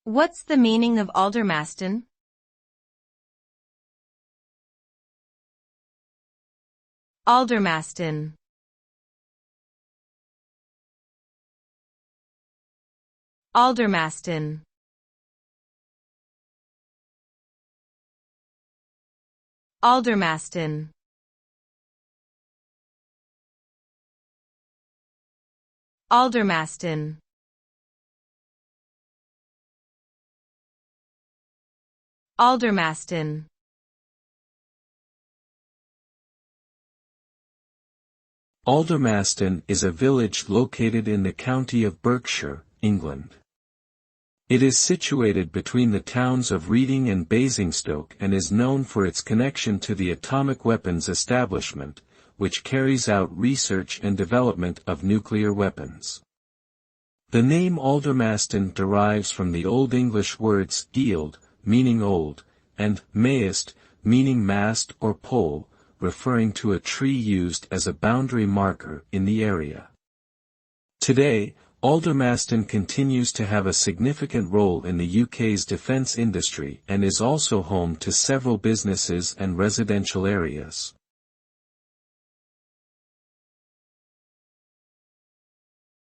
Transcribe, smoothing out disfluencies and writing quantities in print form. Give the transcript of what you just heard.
What's the meaning of aldermaston? Aldermaston. Aldermaston. Aldermaston. Aldermaston. Aldermaston. Aldermaston is a village located in the county of Berkshire, England. It is situated between the towns of Reading and Basingstoke and is known for its connection to the atomic weapons establishment, which carries out research and development of nuclear weapons. The name Aldermaston derives from the Old English words "eald," meaning old, and "maist," meaning mast or pole, referring to a tree used as a boundary marker in the area. Today, Aldermaston continues to have a significant role in the UK's defence industry and is also home to several businesses and residential areas.